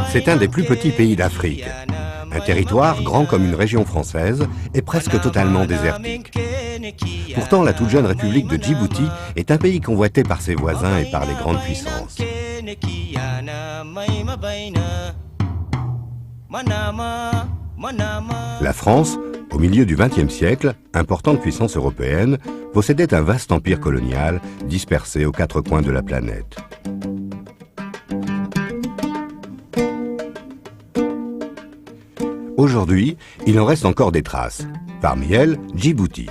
C'est un des plus petits pays d'Afrique. Un territoire grand comme une région française et presque totalement désertique. Pourtant, la toute jeune République de Djibouti est un pays convoité par ses voisins et par les grandes puissances. La France, au milieu du XXe siècle, importante puissance européenne, possédait un vaste empire colonial dispersé aux quatre coins de la planète. Aujourd'hui, il en reste encore des traces. Parmi elles, Djibouti,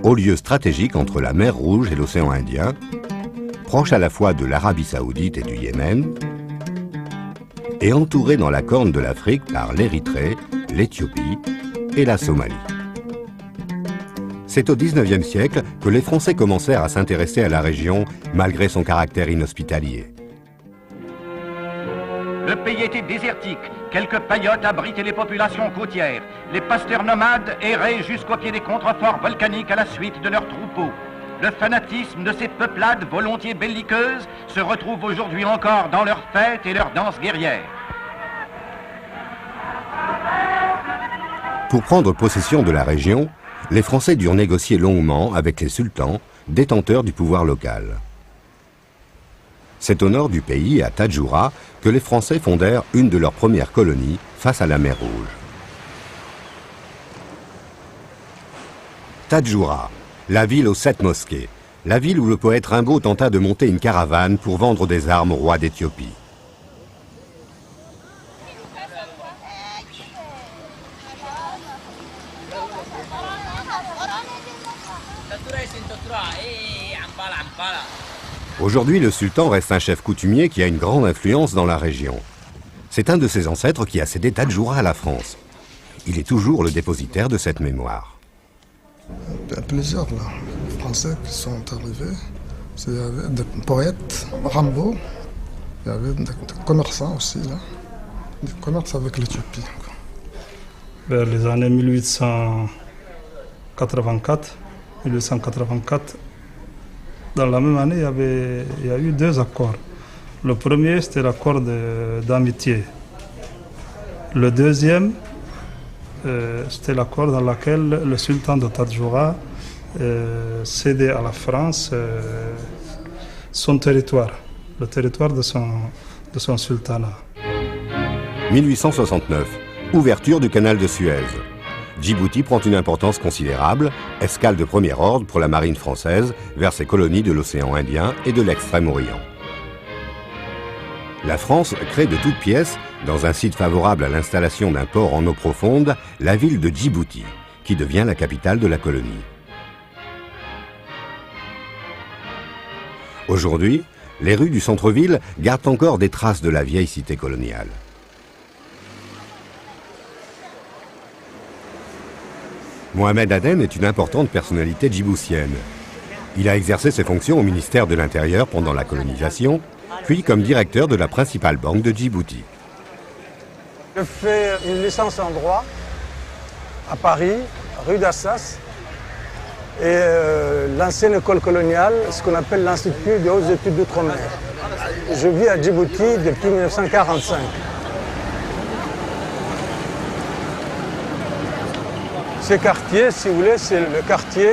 haut lieu stratégique entre la mer Rouge et l'océan Indien, proche à la fois de l'Arabie Saoudite et du Yémen, et entouré dans la corne de l'Afrique par l'Érythrée, l'Éthiopie et la Somalie. C'est au XIXe siècle que les Français commencèrent à s'intéresser à la région malgré son caractère inhospitalier. Le pays était désertique. Quelques paillotes abritaient les populations côtières. Les pasteurs nomades erraient jusqu'au pied des contreforts volcaniques à la suite de leurs troupeaux. Le fanatisme de ces peuplades volontiers belliqueuses se retrouve aujourd'hui encore dans leurs fêtes et leurs danses guerrières. Pour prendre possession de la région, les Français durent négocier longuement avec les sultans, détenteurs du pouvoir local. C'est au nord du pays, à Tadjoura, que les Français fondèrent une de leurs premières colonies face à la mer Rouge. Tadjoura, la ville aux 7 mosquées, la ville où le poète Rimbaud tenta de monter une caravane pour vendre des armes au roi d'Éthiopie. Aujourd'hui, le sultan reste un chef coutumier qui a une grande influence dans la région. C'est un de ses ancêtres qui a cédé Tadjoura à la France. Il est toujours le dépositaire de cette mémoire. Il y a plusieurs là, Français qui sont arrivés. Il y avait des poètes, Rimbaud. Il y avait des commerçants aussi là. Des commerces avec l'Éthiopie. Vers les années 1884, dans la même année, il y a eu 2 accords. Le premier, c'était l'accord d'amitié. Le deuxième, c'était l'accord dans lequel le sultan de Tadjoura cédait à la France son territoire, le territoire de son sultanat. 1869, ouverture du canal de Suez. Djibouti prend une importance considérable, escale de premier ordre pour la marine française vers ses colonies de l'océan Indien et de l'Extrême-Orient. La France crée de toutes pièces, dans un site favorable à l'installation d'un port en eau profonde, la ville de Djibouti, qui devient la capitale de la colonie. Aujourd'hui, les rues du centre-ville gardent encore des traces de la vieille cité coloniale. Mohamed Aden est une importante personnalité djiboutienne. Il a exercé ses fonctions au ministère de l'Intérieur pendant la colonisation, puis comme directeur de la principale banque de Djibouti. Je fais une licence en droit à Paris, rue d'Assas, et l'ancienne école coloniale, ce qu'on appelle l'Institut des hautes études d'outre-mer. Je vis à Djibouti depuis 1945. Ce quartier, si vous voulez, c'est le quartier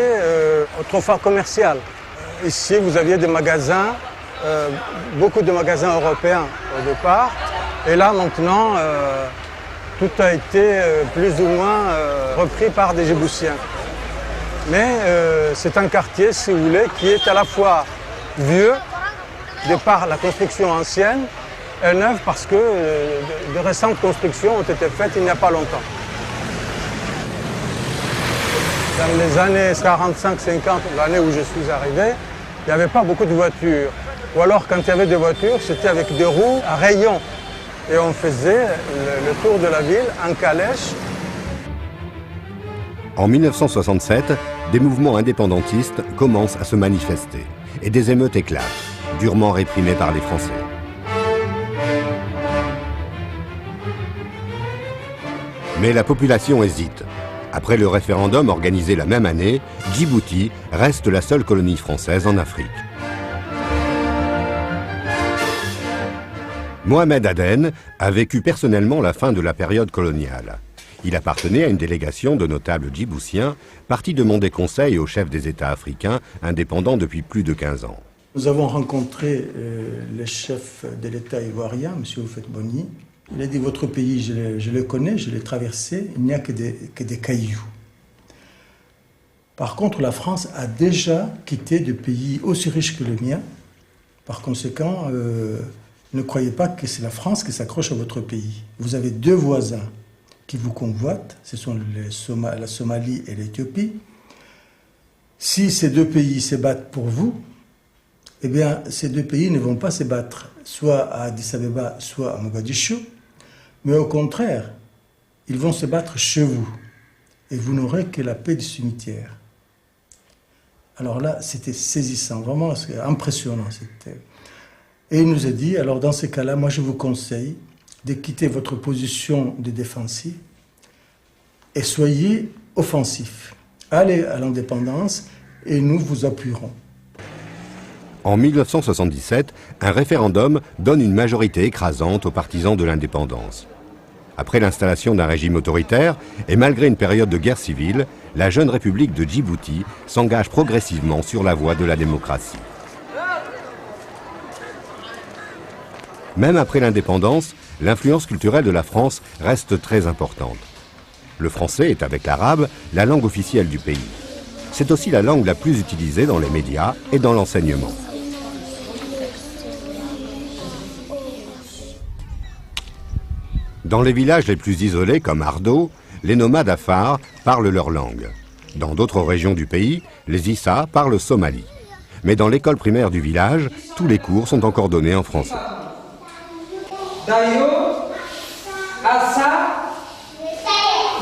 autrefois commercial. Ici, vous aviez des magasins, beaucoup de magasins européens au départ. Et là, maintenant, tout a été plus ou moins repris par des Djiboutiens. Mais c'est un quartier, si vous voulez, qui est à la fois vieux, de par la construction ancienne, et neuve parce que de récentes constructions ont été faites il n'y a pas longtemps. Dans les années 45-50, l'année où je suis arrivé, il n'y avait pas beaucoup de voitures. Ou alors, quand il y avait des voitures, c'était avec des roues à rayons. Et on faisait le tour de la ville en calèche. En 1967, des mouvements indépendantistes commencent à se manifester. Et des émeutes éclatent, durement réprimées par les Français. Mais la population hésite. Après le référendum organisé la même année, Djibouti reste la seule colonie française en Afrique. Mohamed Aden a vécu personnellement la fin de la période coloniale. Il appartenait à une délégation de notables djiboutiens partis demander conseil aux chefs des États africains indépendants depuis plus de 15 ans. Nous avons rencontré le chef de l'État ivoirien, M. Houphouët-Boigny. Il a dit « Votre pays, je le connais, je l'ai traversé, il n'y a que des cailloux. » Par contre, la France a déjà quitté des pays aussi riches que le mien. Par conséquent, ne croyez pas que c'est la France qui s'accroche à votre pays. Vous avez deux voisins qui vous convoitent, ce sont la Somalie et l'Éthiopie. Si ces deux pays se battent pour vous, eh bien, ces deux pays ne vont pas se battre soit à Addis Abeba, soit à Mogadiscio, mais au contraire, ils vont se battre chez vous. Et vous n'aurez que la paix du cimetière. Alors là, c'était saisissant, vraiment impressionnant. Et il nous a dit, alors dans ces cas-là, moi je vous conseille de quitter votre position de défensif et soyez offensif. Allez à l'indépendance et nous vous appuierons. En 1977, un référendum donne une majorité écrasante aux partisans de l'indépendance. Après l'installation d'un régime autoritaire et malgré une période de guerre civile, la jeune République de Djibouti s'engage progressivement sur la voie de la démocratie. Même après l'indépendance, l'influence culturelle de la France reste très importante. Le français est, avec l'arabe, la langue officielle du pays. C'est aussi la langue la plus utilisée dans les médias et dans l'enseignement. Dans les villages les plus isolés, comme Ardo, les nomades Afars parlent leur langue. Dans d'autres régions du pays, les Issa parlent somali. Mais dans l'école primaire du village, tous les cours sont encore donnés en français. Dayo, Assa,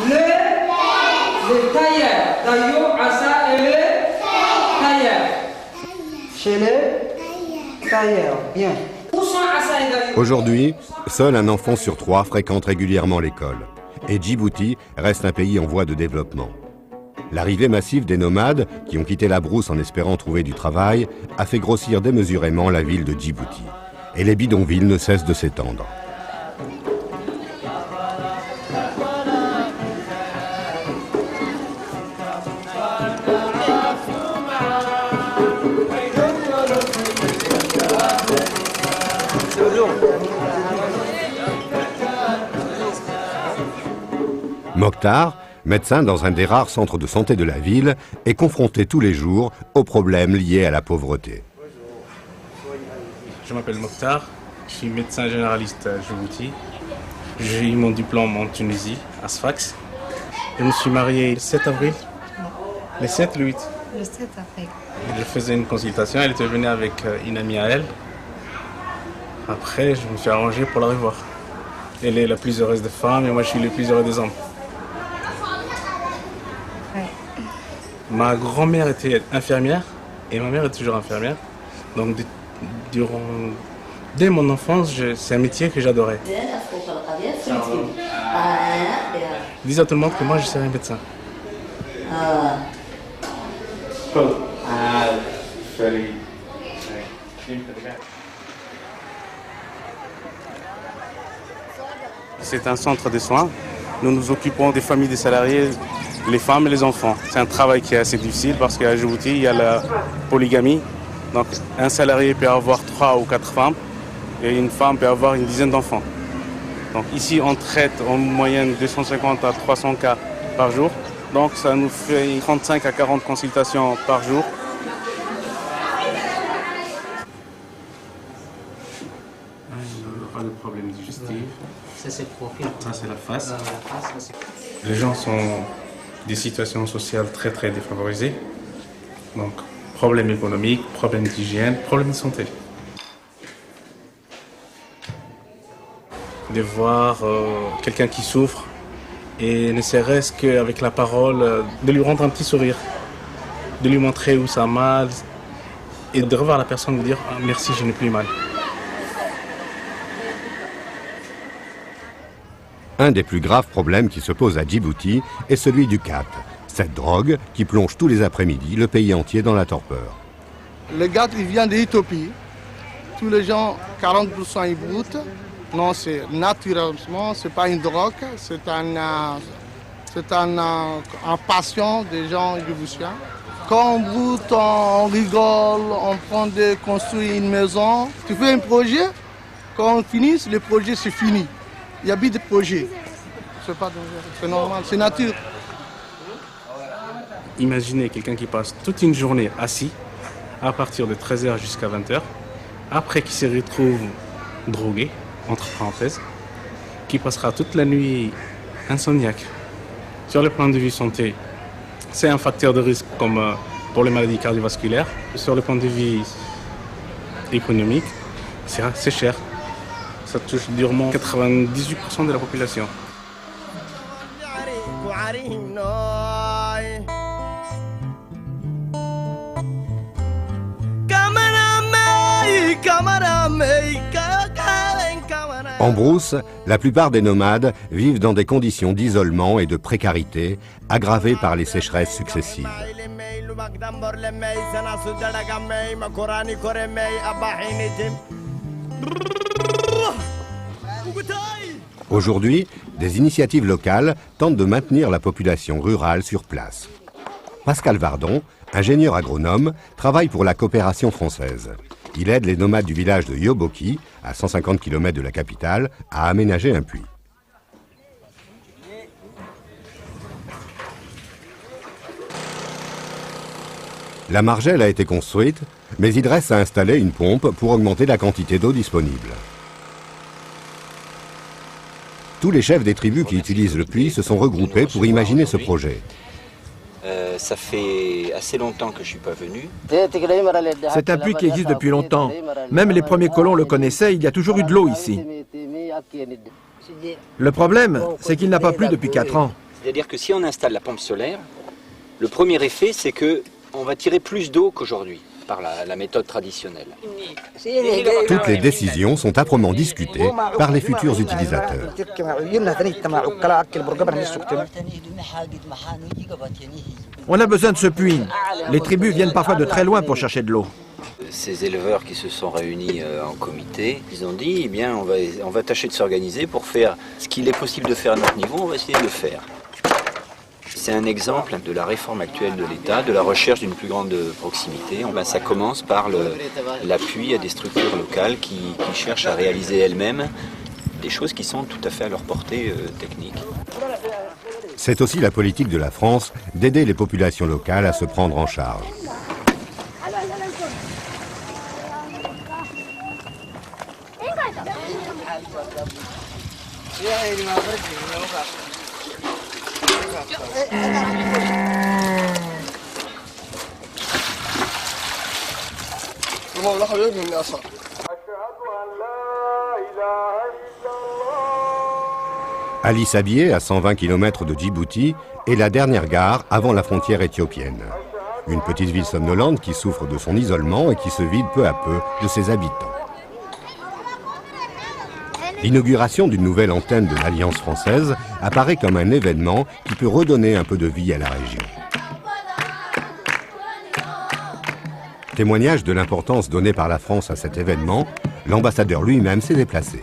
le tailleur. Dayo, Assa et le tailleur. Chez le tailleur, bien. Aujourd'hui, seul un enfant sur 3 fréquente régulièrement l'école. Et Djibouti reste un pays en voie de développement. L'arrivée massive des nomades, qui ont quitté la brousse en espérant trouver du travail, a fait grossir démesurément la ville de Djibouti. Et les bidonvilles ne cessent de s'étendre. Mokhtar, médecin dans un des rares centres de santé de la ville, est confronté tous les jours aux problèmes liés à la pauvreté. Je m'appelle Mokhtar, je suis médecin généraliste à Djibouti. J'ai eu mon diplôme en Tunisie, à Sfax. Je me suis marié le 7 avril. Le 7, le 8. Le 7 avril. Je faisais une consultation, elle était venue avec une amie à elle. Après, je me suis arrangé pour la revoir. Elle est la plus heureuse des femmes et moi je suis le plus heureux des hommes. Ouais. Ma grand-mère était infirmière et ma mère est toujours infirmière. Donc dès mon enfance, c'est un métier que j'adorais. Je disais à tout le monde que moi je serais un médecin. C'est un centre de soins. Nous nous occupons des familles des salariés, les femmes et les enfants. C'est un travail qui est assez difficile parce qu'à Djibouti, il y a la polygamie. Donc un salarié peut avoir 3 ou 4 femmes et une femme peut avoir une dizaine d'enfants. Donc ici, on traite en moyenne 250 à 300 cas par jour. Donc ça nous fait 35 à 40 consultations par jour. Pas de problème digestif. Ça c'est le profil. Ça c'est la face. Les gens sont des situations sociales très très défavorisées. Donc problèmes économiques, problèmes d'hygiène, problèmes de santé. De voir quelqu'un qui souffre et ne serait-ce qu'avec la parole, de lui rendre un petit sourire, de lui montrer où ça a mal et de revoir la personne et de dire ah, merci, je n'ai plus mal. Un des plus graves problèmes qui se posent à Djibouti est celui du khat, cette drogue qui plonge tous les après-midi le pays entier dans la torpeur. Le gars, il vient d'Éthiopie. Tous les gens, 40% ils broutent. Non, c'est naturellement, c'est pas une drogue, c'est un passion des gens djiboutiens. Quand on broute, on rigole, on prend de construire une maison. Tu fais un projet, quand on finit, le projet c'est fini. Il y a plus de projet. C'est normal, c'est nature. Imaginez quelqu'un qui passe toute une journée assis, à partir de 13h jusqu'à 20h, après qui se retrouve drogué, entre parenthèses, qui passera toute la nuit insomniaque. Sur le plan de vue santé, c'est un facteur de risque comme pour les maladies cardiovasculaires. Sur le plan de vue économique, c'est cher. Ça touche durement 98% de la population. En brousse, la plupart des nomades vivent dans des conditions d'isolement et de précarité aggravées par les sécheresses successives. Aujourd'hui, des initiatives locales tentent de maintenir la population rurale sur place. Pascal Vardon, ingénieur agronome, travaille pour la coopération française. Il aide les nomades du village de Yoboki, à 150 km de la capitale, à aménager un puits. La margelle a été construite, mais Idress a installé une pompe pour augmenter la quantité d'eau disponible. Tous les chefs des tribus qui utilisent le puits se sont regroupés pour imaginer ce projet. Ça fait assez longtemps que je ne suis pas venu. C'est un puits qui existe depuis longtemps. Même les premiers colons le connaissaient, il y a toujours eu de l'eau ici. Le problème, c'est qu'il n'a pas plu depuis 4 ans. C'est-à-dire que si on installe la pompe solaire, le premier effet, c'est qu'on va tirer plus d'eau qu'aujourd'hui, par la méthode traditionnelle. Toutes les décisions sont âprement discutées par les futurs utilisateurs. On a besoin de ce puits. Les tribus viennent parfois de très loin pour chercher de l'eau. Ces éleveurs qui se sont réunis en comité, ils ont dit, eh bien, on va tâcher de s'organiser pour faire ce qu'il est possible de faire à notre niveau, on va essayer de le faire. C'est un exemple de la réforme actuelle de l'État, de la recherche d'une plus grande proximité. Ça commence par l'appui à des structures locales qui cherchent à réaliser elles-mêmes des choses qui sont tout à fait à leur portée technique. C'est aussi la politique de la France d'aider les populations locales à se prendre en charge. Ali Sabié, à 120 km de Djibouti, est la dernière gare avant la frontière éthiopienne. Une petite ville somnolente qui souffre de son isolement et qui se vide peu à peu de ses habitants. L'inauguration d'une nouvelle antenne de l'Alliance française apparaît comme un événement qui peut redonner un peu de vie à la région. Témoignage de l'importance donnée par la France à cet événement, l'ambassadeur lui-même s'est déplacé.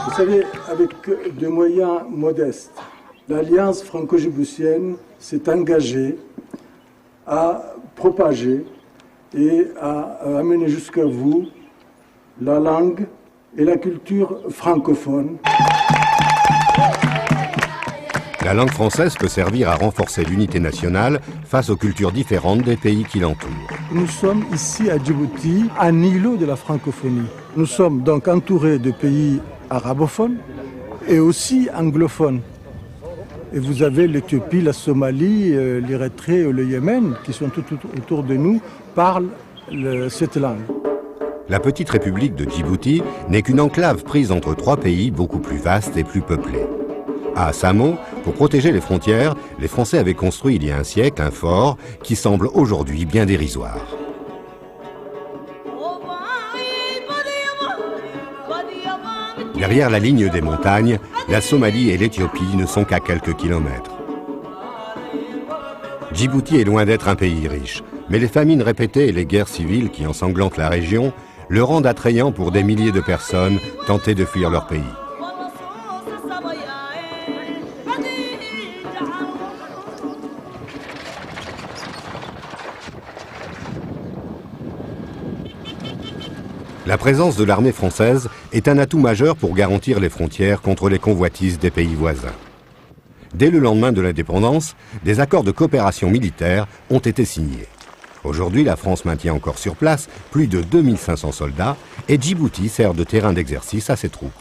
Vous savez, avec des moyens modestes, l'Alliance franco-djiboutienne s'est engagée à propager et à amener jusqu'à vous la langue et la culture francophone. La langue française peut servir à renforcer l'unité nationale face aux cultures différentes des pays qui l'entourent. Nous sommes ici à Djibouti, un îlot de la francophonie. Nous sommes donc entourés de pays arabophones et aussi anglophones. Et vous avez l'Éthiopie, la Somalie, l'Érythrée et le Yémen qui sont tout autour de nous, parlent cette langue. La petite république de Djibouti n'est qu'une enclave prise entre 3 pays beaucoup plus vastes et plus peuplés. À Samon, pour protéger les frontières, les Français avaient construit il y a un siècle un fort qui semble aujourd'hui bien dérisoire. Derrière la ligne des montagnes, la Somalie et l'Éthiopie ne sont qu'à quelques kilomètres. Djibouti est loin d'être un pays riche, mais les famines répétées et les guerres civiles qui ensanglantent la région le rendent attrayant pour des milliers de personnes tentées de fuir leur pays. La présence de l'armée française est un atout majeur pour garantir les frontières contre les convoitises des pays voisins. Dès le lendemain de l'indépendance, des accords de coopération militaire ont été signés. Aujourd'hui, la France maintient encore sur place plus de 2500 soldats et Djibouti sert de terrain d'exercice à ses troupes.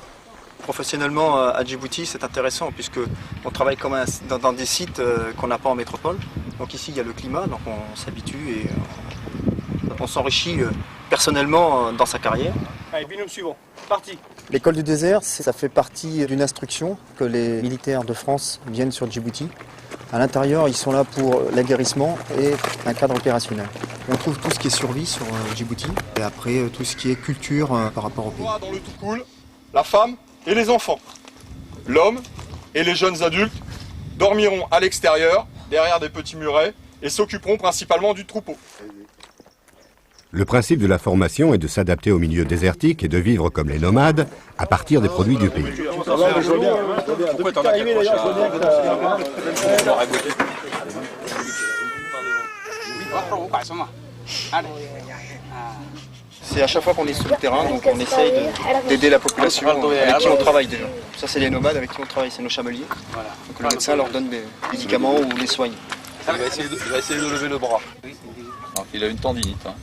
Professionnellement, à Djibouti, c'est intéressant puisqu'on travaille comme dans des sites qu'on n'a pas en métropole. Donc ici, il y a le climat, donc on s'habitue et on s'enrichit personnellement dans sa carrière. Allez, binôme suivant, parti. L'école du désert, ça fait partie d'une instruction que les militaires de France viennent sur Djibouti. À l'intérieur, ils sont là pour l'aguerrissement et un cadre opérationnel. On trouve tout ce qui est survie sur Djibouti et après tout ce qui est culture par rapport au pays. Dans le tout cool, la femme et les enfants. L'homme et les jeunes adultes dormiront à l'extérieur, derrière des petits murets, et s'occuperont principalement du troupeau. Le principe de la formation est de s'adapter au milieu désertique et de vivre comme les nomades à partir des produits du pays. Pourquoi t'en as accroché C'est à chaque fois qu'on est sur le terrain, donc on essaye d'aider la population avec qui on travaille déjà. Ça, c'est les nomades avec qui on travaille, c'est nos chameliers. Donc le médecin leur donne des médicaments ou les soigne. Il va essayer de lever le bras. Donc, il a une tendinite. Hein.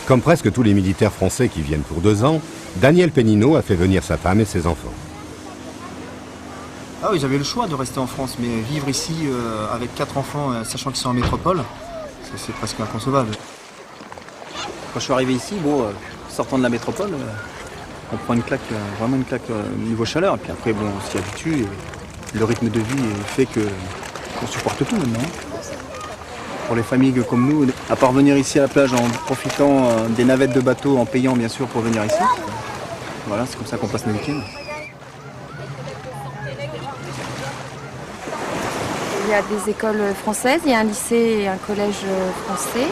Comme presque tous les militaires français qui viennent pour 2 ans, Daniel Pénineau a fait venir sa femme et ses enfants. Ah oui, j'avais le choix de rester en France, mais vivre ici avec 4 enfants, sachant qu'ils sont en métropole, c'est presque inconcevable. Quand je suis arrivé ici, sortant de la métropole, on prend une claque, vraiment une claque niveau chaleur. Et puis après, on s'y habitue. Et le rythme de vie fait qu'on supporte tout maintenant. Pour les familles comme nous, à part venir ici à la plage en profitant des navettes de bateau, en payant bien sûr pour venir ici. Voilà, c'est comme ça qu'on passe nos week-ends. Il y a des écoles françaises, il y a un lycée et un collège français.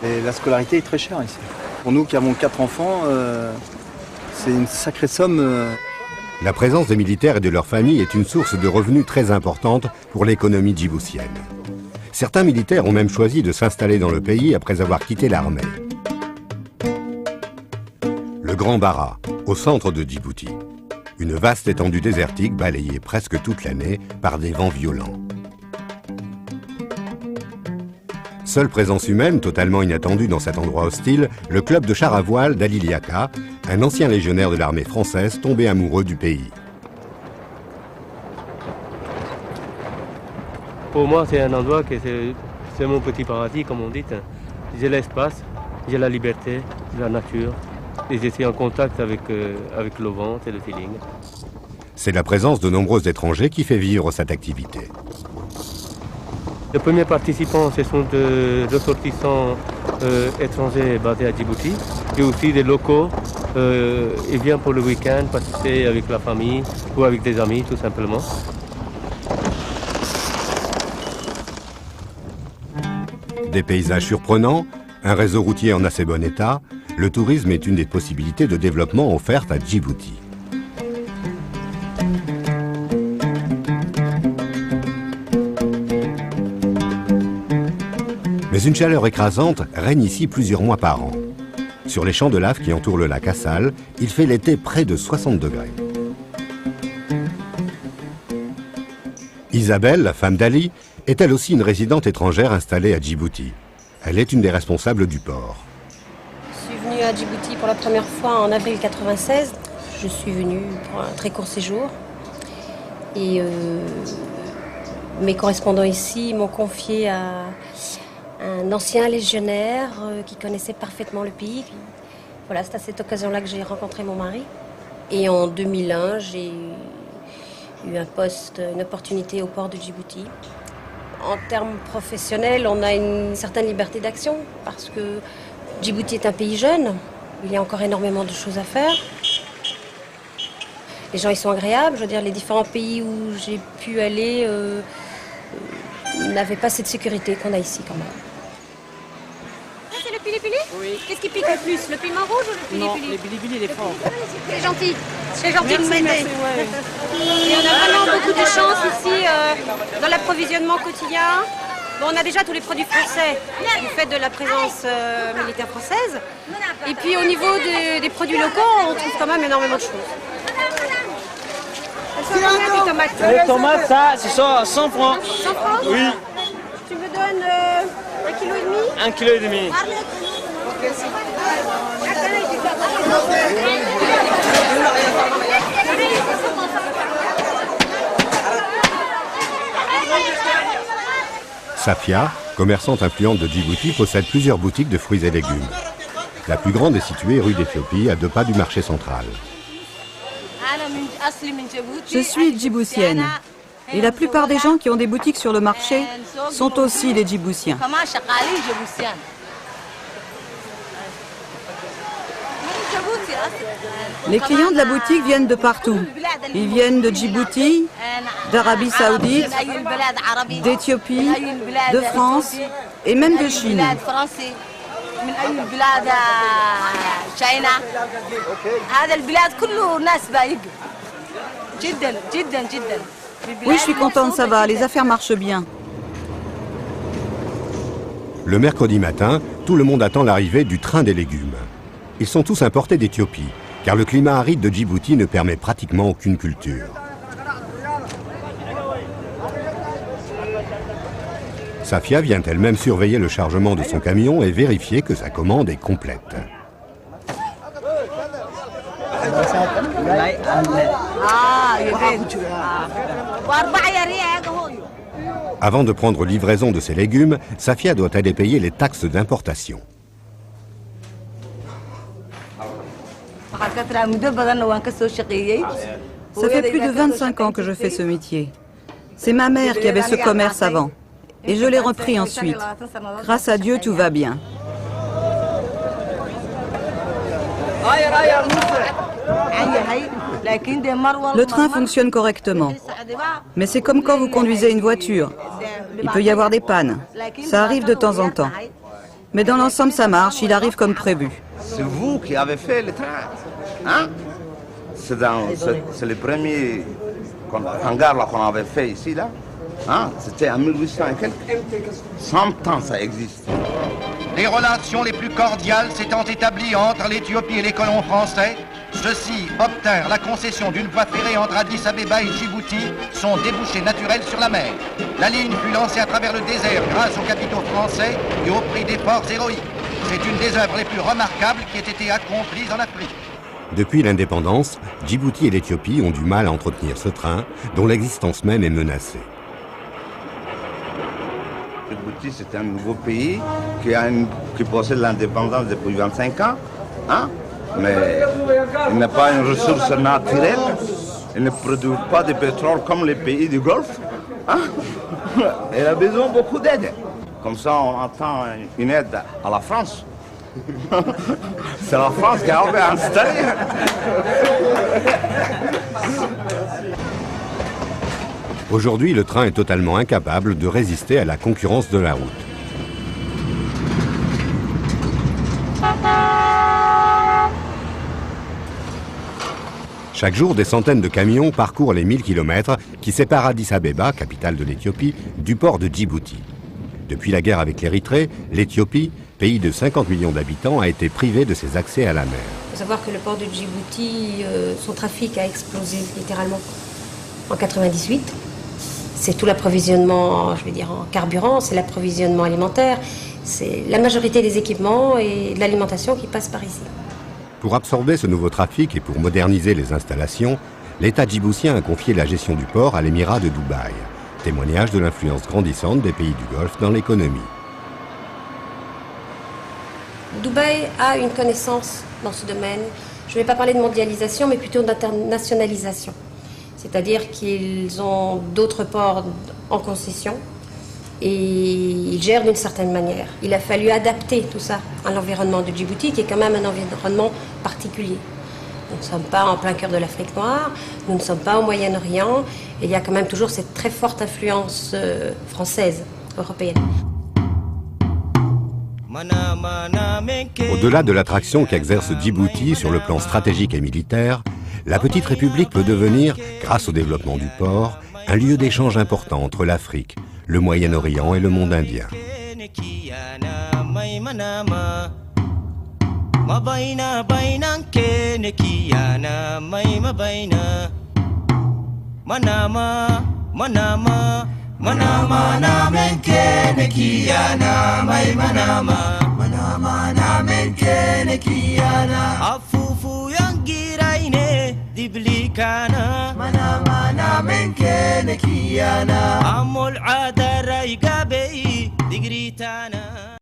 Et la scolarité est très chère ici. Pour nous qui avons 4 enfants, c'est une sacrée somme. La présence des militaires et de leurs familles est une source de revenus très importante pour l'économie djiboutienne. Certains militaires ont même choisi de s'installer dans le pays après avoir quitté l'armée. Le Grand Bara, au centre de Djibouti. Une vaste étendue désertique balayée presque toute l'année par des vents violents. Seule présence humaine totalement inattendue dans cet endroit hostile, le club de char à voile d'Ali Liaka, un ancien légionnaire de l'armée française tombé amoureux du pays. Pour moi, c'est un endroit que c'est mon petit paradis, comme on dit. J'ai l'espace, j'ai la liberté, la nature, et je suis en contact avec le vent et le feeling. C'est la présence de nombreux étrangers qui fait vivre cette activité. Les premiers participants, ce sont des ressortissants étrangers basés à Djibouti, et aussi des locaux. Ils viennent pour le week-end passer avec la famille ou avec des amis, tout simplement. Des paysages surprenants, un réseau routier en assez bon état, le tourisme est une des possibilités de développement offertes à Djibouti. Mais une chaleur écrasante règne ici plusieurs mois par an. Sur les champs de lave qui entourent le lac Assal, il fait l'été près de 60 degrés. Isabelle, la femme d'Ali, est elle aussi une résidente étrangère installée à Djibouti. Elle est une des responsables du port. Je suis venue à Djibouti pour la première fois en avril 1996. Je suis venue pour un très court séjour. Et mes correspondants ici m'ont confié à un ancien légionnaire qui connaissait parfaitement le pays. Voilà, c'est à cette occasion-là que j'ai rencontré mon mari. Et en 2001, j'ai eu un poste, une opportunité au port de Djibouti. En termes professionnels, on a une certaine liberté d'action parce que Djibouti est un pays jeune. Il y a encore énormément de choses à faire. Les gens, ils sont agréables. Je veux dire, les différents pays où j'ai pu aller n'avaient pas cette sécurité qu'on a ici quand même. C'est le pili-pili? Oui. Qu'est-ce qui pique le plus? Le piment rouge ou le pili-pili? Non, les pili-pili, les francs. C'est gentil. C'est gentil de m'aider. Merci, Et on a vraiment beaucoup de chance ici dans l'approvisionnement quotidien. Bon, on a déjà tous les produits français du fait de la présence militaire française. Et puis au niveau des produits locaux, on trouve quand même énormément de choses. Elles sont combien les tomates? Les tomates, ça, c'est 100 francs. 100 francs? Oui. Tu me donnes 1,5 kg? 1,5 kg. Safia, commerçante influente de Djibouti, possède plusieurs boutiques de fruits et légumes. La plus grande est située rue d'Éthiopie, à 2 pas du marché central. Je suis djiboutienne. Et la plupart des gens qui ont des boutiques sur le marché sont aussi des Djiboutiens. Les clients de la boutique viennent de partout. Ils viennent de Djibouti, d'Arabie Saoudite, d'Éthiopie, de France et même de Chine. Oui, je suis contente, ça va, les affaires marchent bien. Le mercredi matin, tout le monde attend l'arrivée du train des légumes. Ils sont tous importés d'Éthiopie, car le climat aride de Djibouti ne permet pratiquement aucune culture. Safia vient elle-même surveiller le chargement de son camion et vérifier que sa commande est complète. Avant de prendre livraison de ses légumes, Safia doit aller payer les taxes d'importation. Ça fait plus de 25 ans que je fais ce métier. C'est ma mère qui avait ce commerce avant. Et je l'ai repris ensuite. Grâce à Dieu, tout va bien. Le train fonctionne correctement. Mais c'est comme quand vous conduisez une voiture. Il peut y avoir des pannes. Ça arrive de temps en temps. Mais dans l'ensemble, ça marche. Il arrive comme prévu. C'est vous qui avez fait le train, hein? C'est le premier hangar qu'on avait fait ici, là. Hein? C'était en 1800 et quelques. 100 ans, ça existe. Les relations les plus cordiales s'étant établies entre l'Éthiopie et les colons français, ceux-ci obtinrent la concession d'une voie ferrée entre Addis Abeba et Djibouti, son débouché naturel sur la mer. La ligne fut lancée à travers le désert grâce aux capitaux français et au prix d'efforts héroïques. C'est une des œuvres les plus remarquables qui ait été accomplie en Afrique. Depuis l'indépendance, Djibouti et l'Éthiopie ont du mal à entretenir ce train, dont l'existence même est menacée. Djibouti, c'est un nouveau pays qui possède l'indépendance depuis 25 ans, hein? Mais il n'a pas une ressource naturelle, il ne produit pas de pétrole comme les pays du Golfe, hein? Il a besoin de beaucoup d'aide. Comme ça, on attend une aide à la France. C'est la France qui a installé. Aujourd'hui, le train est totalement incapable de résister à la concurrence de la route. Chaque jour, des centaines de camions parcourent les 1000 km qui séparent Addis Abeba, capitale de l'Éthiopie, du port de Djibouti. Depuis la guerre avec l'Érythrée, l'Éthiopie, pays de 50 millions d'habitants, a été privée de ses accès à la mer. Il faut savoir que le port de Djibouti, son trafic a explosé littéralement en 98. C'est tout l'approvisionnement, je veux dire, en carburant, c'est l'approvisionnement alimentaire, c'est la majorité des équipements et de l'alimentation qui passent par ici. Pour absorber ce nouveau trafic et pour moderniser les installations, l'État djiboutien a confié la gestion du port à l'Émirat de Dubaï. Témoignage de l'influence grandissante des pays du Golfe dans l'économie. Dubaï a une connaissance dans ce domaine. Je ne vais pas parler de mondialisation, mais plutôt d'internationalisation. C'est-à-dire qu'ils ont d'autres ports en concession et ils gèrent d'une certaine manière. Il a fallu adapter tout ça à l'environnement de Djibouti, qui est quand même un environnement particulier. Nous ne sommes pas en plein cœur de l'Afrique noire, nous ne sommes pas au Moyen-Orient, et il y a quand même toujours cette très forte influence française, européenne. Au-delà de l'attraction qu'exerce Djibouti sur le plan stratégique et militaire, la petite république peut devenir, grâce au développement du port, un lieu d'échange important entre l'Afrique, le Moyen-Orient et le monde indien. Amul adara igabe digritana